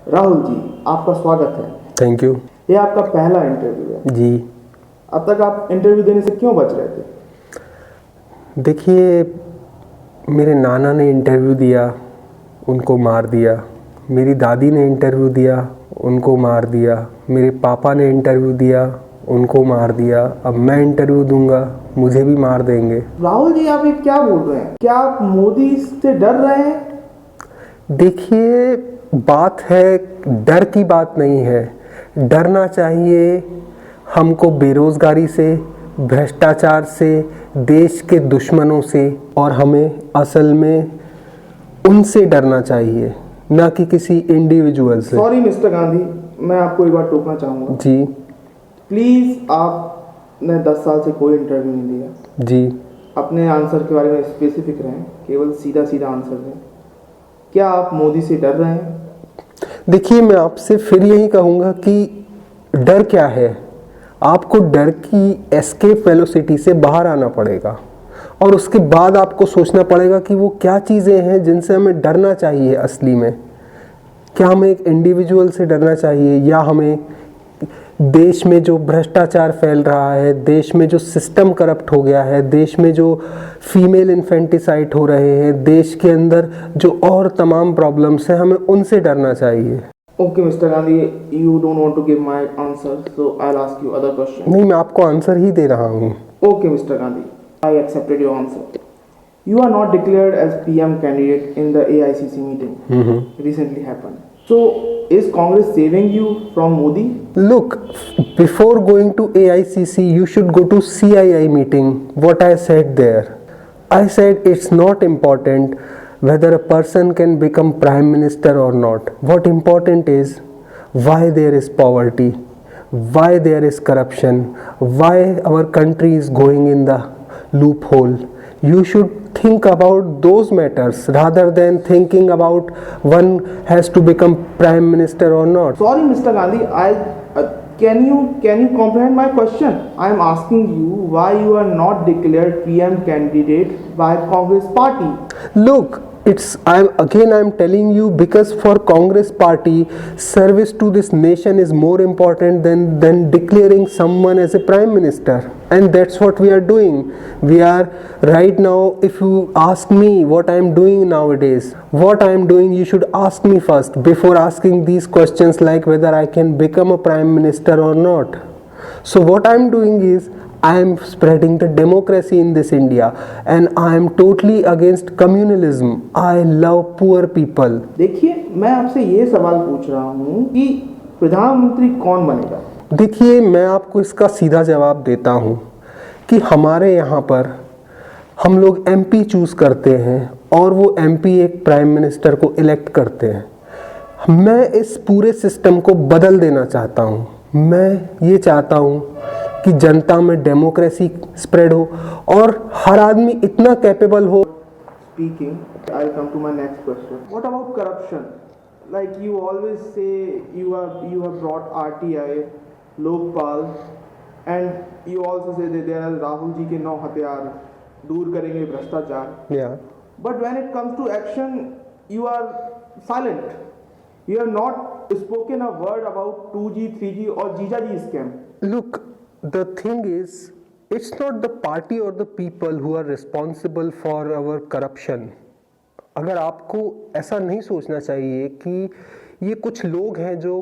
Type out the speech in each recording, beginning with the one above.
राहुल जी, आपका स्वागत है। Thank you. ये आपका पहला इंटरव्यू है जी अब तक आप इंटरव्यू देने से क्यों बच रहे थे? देखिए, मेरे नाना ने इंटरव्यू दिया, उनको मार दिया। मेरी दादी ने इंटरव्यू दिया, उनको मार दिया। मेरे पापा ने इंटरव्यू दिया, उनको मार दिया। अब मैं इंटरव्यू दूंगा, मुझे भी मार देंगे। राहुल जी, आप ये क्या बोल रहे हैं? क्या आप मोदी से डर रहे हैं? देखिए, बात है, डर की बात नहीं है। डरना चाहिए हमको बेरोजगारी से, भ्रष्टाचार से, देश के दुश्मनों से, और हमें असल में उनसे डरना चाहिए, ना कि किसी इंडिविजुअल से। सॉरी मिस्टर गांधी, मैं आपको एक बार टोकना चाहूँगा। जी प्लीज़, आपने 10 साल से कोई इंटरव्यू नहीं दिया। जी अपने आंसर के बारे में स्पेसिफिक रहें, केवल सीधा सीधा आंसर दें। क्या आप मोदी से डर रहे हैं? देखिए, मैं आपसे फिर यही कहूँगा कि डर क्या है। आपको डर की एस्केप वेलोसिटी से बाहर आना पड़ेगा, और उसके बाद आपको सोचना पड़ेगा कि वो क्या चीज़ें हैं जिनसे हमें डरना चाहिए असली में। क्या हमें एक इंडिविजुअल से डरना चाहिए, या हमें देश में जो भ्रष्टाचार फैल रहा है, देश में जो सिस्टम करप्ट हो गया है, देश में जो फीमेल इन्फेंटिसाइड हो रहे हैं, देश के अंदर जो और तमाम प्रॉब्लम्स हैं, हमें उनसे डरना चाहिए। Okay, Mr. Gandhi, you don't want to give my answer, so I'll ask you other question. नहीं, मैं आपको आंसर ही दे रहा हूँ। Okay, Mr. Gandhi, I accepted your answer. You are not declared as PM candidate in the AICC meeting recently happened. So, is Congress saving you from Modi? Look, before going to AICC, you should go to CII meeting. What I said there, I said it's not important whether a person can become prime minister or not. What important is why there is poverty, why there is corruption, why our country is going in the loophole. You should think about those matters rather than thinking about one has to become prime minister or not. Sorry, Mr. Gandhi, can you comprehend my question? I am asking you why you are not declared PM candidate by Congress party. Look, I'm telling you, because for Congress party, service to this nation is more important than declaring someone as a prime minister, and that's what we are doing. We are right now, if you ask me what I am doing nowadays, what I am doing, you should ask me first before asking these questions like whether I can become a prime minister or not. So what I am doing is, I am spreading the democracy in this India, and I am totally against communalism. I love poor people. देखिए, मैं आपसे ये सवाल पूछ रहा हूँ कि प्रधानमंत्री कौन बनेगा? देखिए, मैं आपको इसका सीधा जवाब देता हूँ कि हमारे यहाँ पर हम लोग MP चूज करते हैं, और वो MP एक प्राइम मिनिस्टर को इलेक्ट करते हैं। मैं इस पूरे सिस्टम को बदल देना चाहता हूँ। मैं ये चाहता हूँ कि जनता में डेमोक्रेसी स्प्रेड हो, और हर आदमी इतना कैपेबल हो। Speaking, I'll come to my next question. What about corruption? Like you always say, you have brought RTI, Lokpal, and you also say that there are Rahul ji के 9 हथियार दूर करेंगे भ्रष्टाचार. Yeah. But when it comes to action, you are silent. You have not spoken a word about 2G, 3G or Jijaji scam. Look, the thing is, it's not the party or the people who are responsible for our corruption. अगर आपको ऐसा नहीं सोचना चाहिए कि ये कुछ लोग हैं जो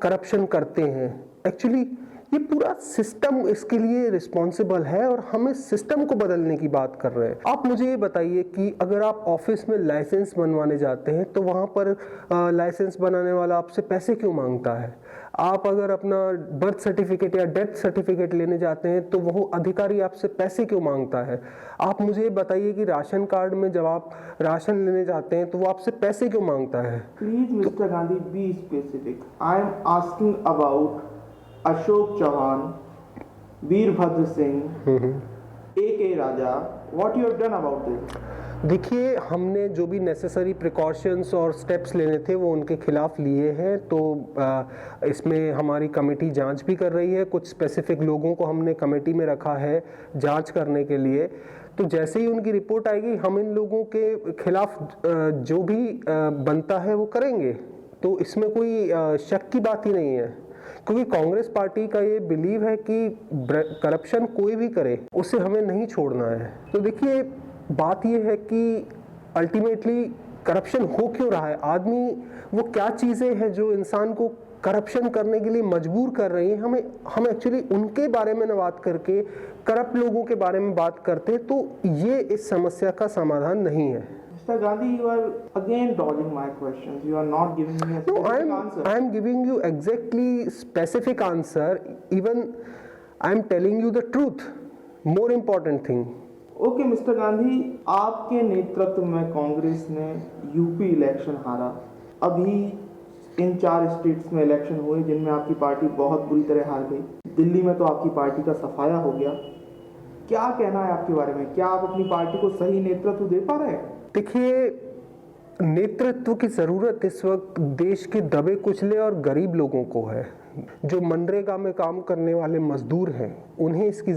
करप्शन करते हैं। एक्चुअली ये पूरा सिस्टम इसके लिए रिस्पॉन्सिबल है, और हम इस सिस्टम को बदलने की बात कर रहे हैं। आप मुझे ये बताइए कि अगर आप ऑफिस में लाइसेंस बनवाने जाते हैं, तो वहाँ पर लाइसेंस बनाने वाला आपसे पैसे क्यों मांगता है? आप अगर अपना बर्थ सर्टिफिकेट या डेथ सर्टिफिकेट लेने जाते हैं, तो वो अधिकारी आपसे पैसे क्यों मांगता है? आप मुझे ये बताइए कि राशन कार्ड में जब आप राशन लेने जाते हैं, तो वो आपसे पैसे क्यों मांगता है? Please mister Gandhi, be specific. I am asking about Ashok Chauhan, Virbhadra Singh, AK Raja. What you have done about this? देखिए, हमने जो भी नेसेसरी प्रिकॉशंस और स्टेप्स लेने थे वो उनके खिलाफ लिए हैं। तो इसमें हमारी कमेटी जांच भी कर रही है। कुछ स्पेसिफिक लोगों को हमने कमेटी में रखा है जांच करने के लिए। तो जैसे ही उनकी रिपोर्ट आएगी, हम इन लोगों के खिलाफ जो भी बनता है वो करेंगे। तो इसमें कोई शक की बात ही नहीं है, क्योंकि कांग्रेस पार्टी का ये बिलीव है कि करप्शन कोई भी करे उसे हमें नहीं छोड़ना है। तो देखिए, बात ये है कि अल्टीमेटली करप्शन हो क्यों रहा है, आदमी वो क्या चीज़ें हैं जो इंसान को करप्शन करने के लिए मजबूर कर रही हैं। हम एक्चुअली उनके बारे में न बात करके करप्ट लोगों के बारे में बात करते तो ये इस समस्या का समाधान नहीं है। Mr. Gandhi, you are again dodging my questions. You are not giving me a specific answer. I am giving you exactly specific answer. Even I am telling you the truth. More important thing. Okay mister Gandhi, आपके नेतृत्व में कांग्रेस ने UP election हारा। अभी इन 4 states में election हुए जिनमें आपकी पार्टी बहुत बुरी तरह हार गई। दिल्ली में तो आपकी पार्टी का सफाया हो गया। क्या कहना है आपके बारे में? क्या आप अपनी पार्टी को सही नेतृत्व दे पा रहे हैं? देखिए, नेतृत्व की ज़रूरत इस वक्त देश के दबे कुचले और गरीब लोगों को है। जो मनरेगा में काम करने वाले मजदूर हैं, उन्हें इसकी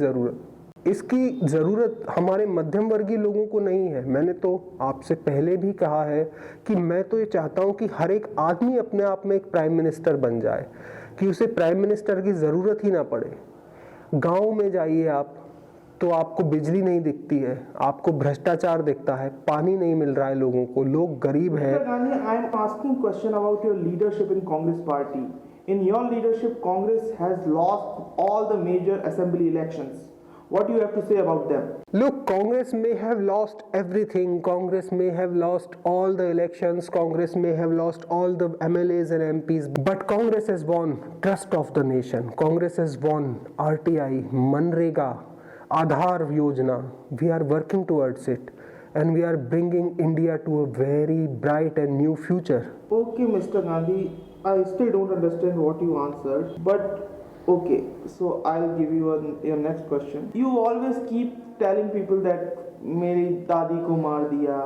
ज़रूरत हमारे मध्यम वर्गीय लोगों को नहीं है। मैंने तो आपसे पहले भी कहा है कि मैं तो ये चाहता हूँ कि हर एक आदमी अपने आप में एक प्राइम मिनिस्टर बन जाए, कि उसे प्राइम मिनिस्टर की ज़रूरत ही ना पड़े। गाँव में जाइए आप तो आपको बिजली नहीं दिखती है, आपको भ्रष्टाचार दिखता है, पानी नहीं मिल रहा है लोगों को, लोग गरीब हैं। Mr. Gandhi, I am asking question about your leadership in Congress party. In your leadership, Congress has lost all the major assembly elections. What do you have to say about them? Look, Congress may have lost everything. Congress may have lost all the elections. Congress may have lost all the MLAs and MPs. But Congress has won trust of the nation. Congress has won RTI, Manrega, Aadhaar Yojana. We are working towards it. And we are bringing India to a very bright and new future. Okay, Mr. Gandhi, I still don't understand what you answered. But okay, so I'll give you your next question. You always keep telling people that मेरी दादी को मार दिया,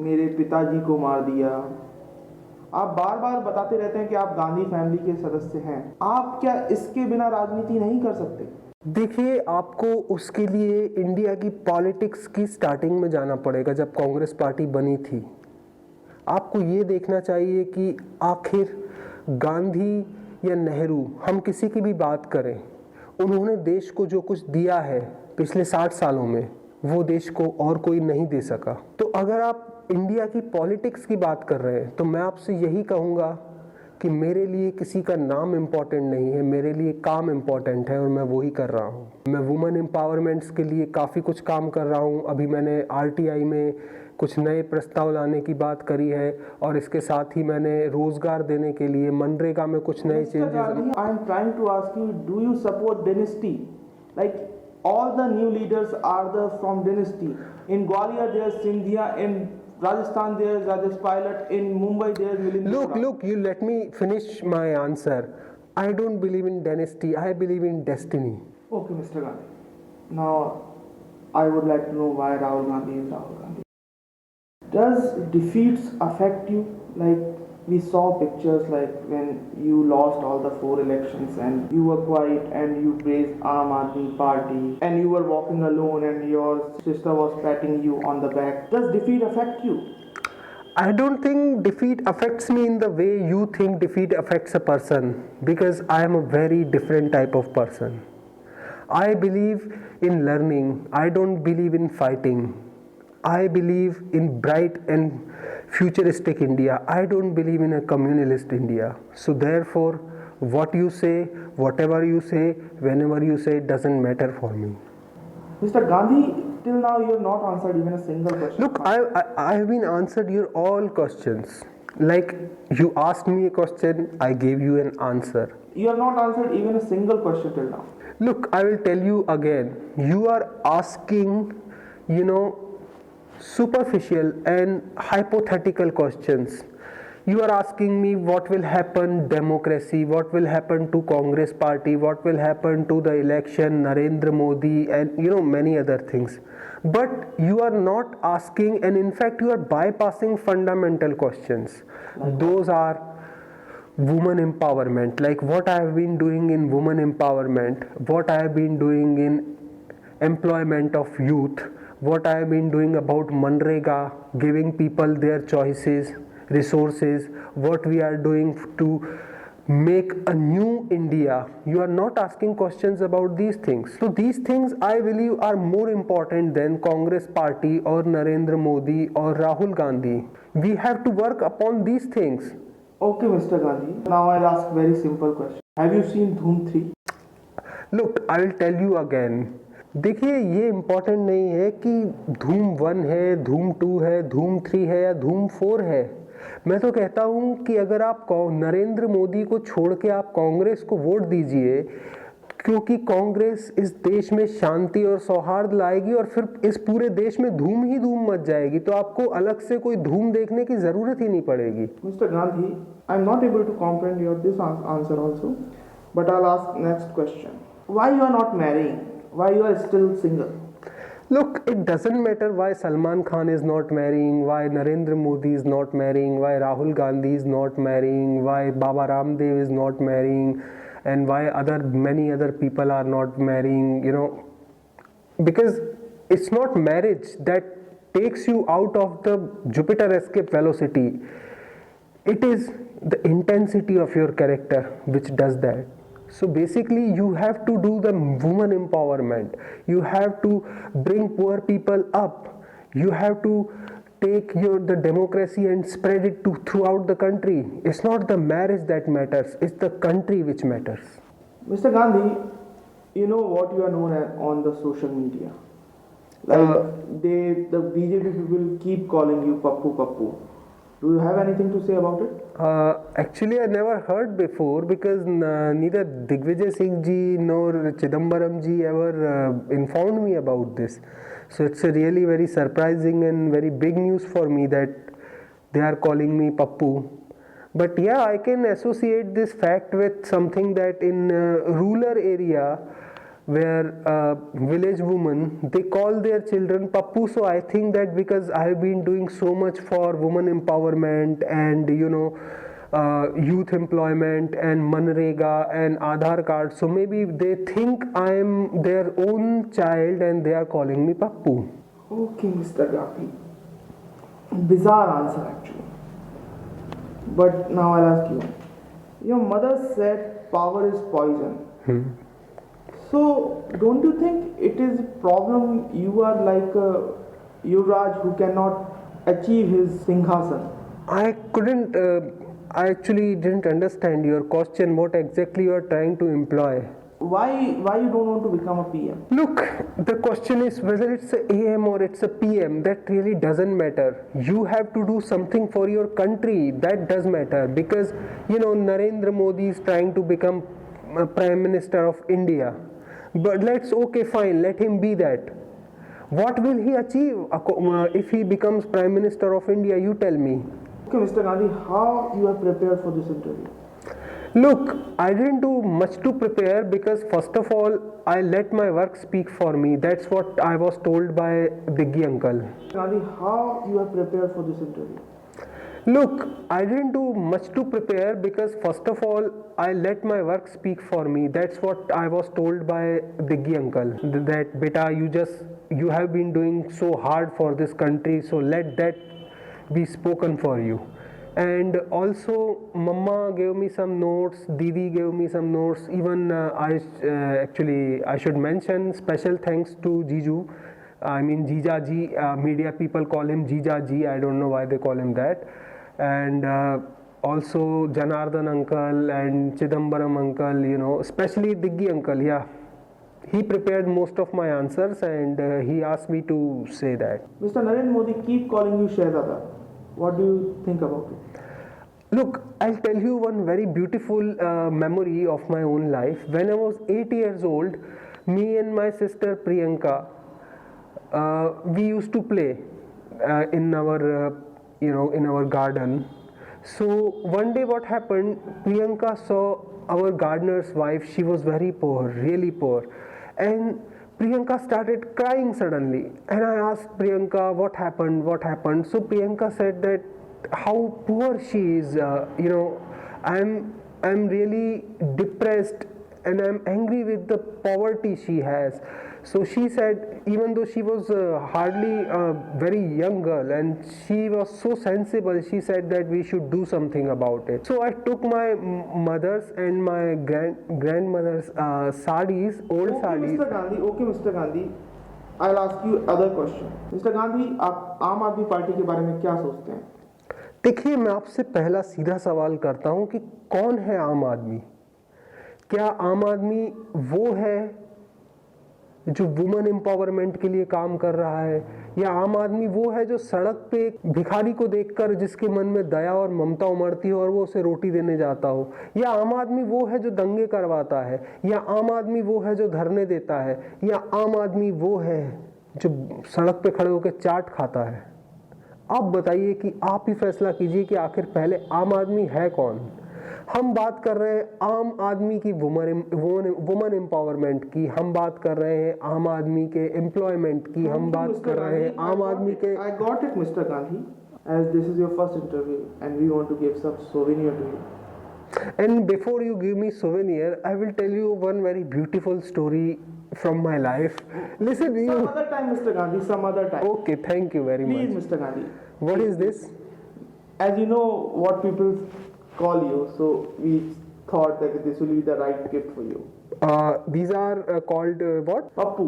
मेरे पिताजी को मार दिया। आप बार बार बताते रहते हैं कि आप गांधी फैमिली के सदस्य हैं। आप क्या इसके बिना राजनीति नहीं कर सकते? देखिए, आपको उसके लिए इंडिया की पॉलिटिक्स की स्टार्टिंग में जाना पड़ेगा। जब कांग्रेस पार्टी बनी थी, आपको ये देखना चाहिए कि आखिर गांधी या नेहरू, हम किसी की भी बात करें, उन्होंने देश को जो कुछ दिया है पिछले 60 सालों में, वो देश को और कोई नहीं दे सका। तो अगर आप इंडिया की पॉलिटिक्स की बात कर रहे हैं तो मैं आपसे यही कहूँगा कि मेरे लिए किसी का नाम इम्पॉर्टेंट नहीं है, मेरे लिए काम इम्पॉर्टेंट है और मैं वही कर रहा हूँ। मैं वुमेन एम्पावरमेंट्स के लिए काफ़ी कुछ काम कर रहा हूँ। अभी मैंने RTI में कुछ नए प्रस्ताव लाने की बात करी है और इसके साथ ही मैंने रोजगार देने के लिए मनरेगा में कुछ नए changes. I am trying to ask you, do you support dynasty? Like all the new leaders are from dynasty. In Gwalior there's Sindhia, in Rajasthan there's Rajesh Pilot, in Mumbai there's Milind. Look, you let me finish my answer. I don't believe in dynasty, I believe in destiny. Okay, Mr. Gandhi. Now I would like to know why Rahul Gandhi is Rahul Gandhi. Does defeats affect you? Like we saw pictures like when you lost all the 4 elections and you were quiet and you praised Aam Aadmi Party and you were walking alone and your sister was patting you on the back. Does defeat affect you? I don't think defeat affects me in the way you think defeat affects a person, because I am a very different type of person. I believe in learning. I don't believe in fighting. I believe in bright and futuristic India. I don't believe in a communalist India. So therefore, what you say, whatever you say, whenever you say, doesn't matter for me. Mr. Gandhi, till now you have not answered even a single question. Look, I have been answered your all questions. Like you asked me a question, I gave you an answer. You have not answered even a single question till now. Look, I will tell you again. You are asking, superficial and hypothetical questions. You are asking me what will happen democracy, what will happen to Congress party, what will happen to the election, Narendra Modi, and many other things. But you are not asking, and in fact you are bypassing fundamental questions. Those are women empowerment, like what I have been doing in women empowerment, what I have been doing in employment of youth, what I have been doing about Manrega, giving people their choices, resources, what we are doing to make a new India. You are not asking questions about these things. So these things I believe are more important than Congress party or Narendra Modi or Rahul Gandhi. We have to work upon these things. Okay, Mr. Gandhi. Now I'll ask very simple question. Have you seen Dhoom 3? Look, I will tell you again. देखिए ये important नहीं है कि धूम 1 है, धूम 2 है, धूम 3 है या धूम 4 है. मैं तो कहता हूँ कि अगर आप नरेंद्र मोदी को छोड़ के आप कांग्रेस को वोट दीजिए, क्योंकि कांग्रेस इस देश में शांति और सौहार्द लाएगी और फिर इस पूरे देश में धूम ही धूम मच जाएगी, तो आपको अलग से कोई धूम देखने की जरूरत ही नहीं पड़ेगी. Mr. Gandhi, I'm not able to comprehend your this answer also, but I'll ask next question. Why you are not marrying? Why you are still single? Look, it doesn't matter why Salman Khan is not marrying, why Narendra Modi is not marrying, why Rahul Gandhi is not marrying, why Baba Ramdev is not marrying, and why many other people are not marrying, because it's not marriage that takes you out of the Jupiter escape velocity. It is the intensity of your character which does that. So basically you have to do the woman empowerment. You have to bring poor people up. You have to take the democracy and spread it throughout the country. It's not the marriage that matters, it's the country which matters. Mr. Gandhi, you know what you are known as on the social media. Like the BJP people keep calling you Pappu Pappu. Do you have anything to say about it? Actually, I never heard before because neither Digvijay Singh ji nor Chidambaram ji ever informed me about this. So it's a really very surprising and very big news for me that they are calling me Pappu. But yeah, I can associate this fact with something that in rural area where village women, they call their children Pappu. So I think that because I have been doing so much for women empowerment and youth employment and Manrega and Aadhaar card, so maybe they think I am their own child and they are calling me Pappu. Okay, Mr. Gandhi. Bizarre answer actually. But now I'll ask you. Your mother said power is poison. So, don't you think it is a problem you are like a Yuvraj who cannot achieve his Singhasan? I actually didn't understand your question, what exactly you are trying to employ. Why you don't want to become a PM? Look, the question is whether it's a AM or it's a PM, that really doesn't matter. You have to do something for your country, that does matter, because Narendra Modi is trying to become Prime Minister of India. But fine, let him be that. What will he achieve if he becomes Prime Minister of India? You tell me. Okay, Mr. Gandhi, how you have prepared for this interview? Look, I didn't do much to prepare because first of all, I let my work speak for me. That's what I was told by Diggy uncle. Gandhi, how you have prepared for this interview? Look, I didn't do much to prepare because first of all, I let my work speak for me. That's what I was told by Diggy uncle. That beta, you have been doing so hard for this country, so let that be spoken for you. And also Mama gave me some notes, Didi gave me some notes, even I should mention special thanks to Jiju, I mean Jija ji, media people call him Jija ji, I don't know why they call him that, and also Janardhan uncle and Chidambaram uncle, especially Diggy uncle, yeah. He prepared most of my answers and he asked me to say that. Mr. Narendra Modi keep calling you Shehzada. What do you think about it? Look, I'll tell you one very beautiful memory of my own life. When I was 8 years old, me and my sister Priyanka, we used to play in our garden. So one day what happened, Priyanka saw our gardener's wife. She was very poor, really poor, and Priyanka started crying suddenly, and I asked Priyanka what happened. So Priyanka said that how poor she is, I'm really depressed and I'm angry with the poverty she has. So she said, even though she was hardly a very young girl and she was so sensible, she said that we should do something about it. So I took my mother's and my grandmother's sarees, old Okay, sarees. Mr. Gandhi. Okay, Mr. Gandhi. I'll ask you other question. Mr. Gandhi, आप आम आदमी party के बारे में क्या सोचते हैं? देखिए, मैं आपसे पहला सीधा सवाल करता हूं कि कौन है आम आदमी? क्या आम आदमी वो है जो वुमेन एम्पावरमेंट के लिए काम कर रहा है, या आम आदमी वो है जो सड़क पे एक भिखारी को देखकर जिसके मन में दया और ममता उमड़ती हो और वो उसे रोटी देने जाता हो, या आम आदमी वो है जो दंगे करवाता है, या आम आदमी वो है जो धरने देता है, या आम आदमी वो है जो सड़क पे खड़े होकर चाट खाता है? आप बताइए कि आप ही फैसला कीजिए कि आखिर पहले आम आदमी है कौन। हम बात कर रहे हैं आम आदमी की वुमन एम्पावरमेंट की, हम बात कर रहे हैं आम आदमी के एम्प्लॉयमेंट की, हम बात कर रहे हैं आम आदमी के। I got it, Mr. Gandhi. As this is your first interview and we want to give some souvenir to you. And before you give me souvenir, I will tell you one very beautiful story from my life. Listen, Some you. other time, Mr. Gandhi. Some other time. Okay, thank you very Please, much. Mr. Gandhi. What is this? As you know what people call you, so we thought that this will be the right gift for you. These are called what? Pappu.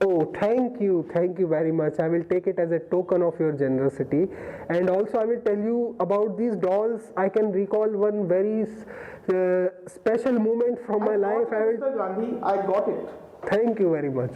Oh, thank you very much. I will take it as a token of your generosity. And also I will tell you about these dolls. I can recall one very special moment from my life. Mr. Gandhi, I got it. Thank you very much.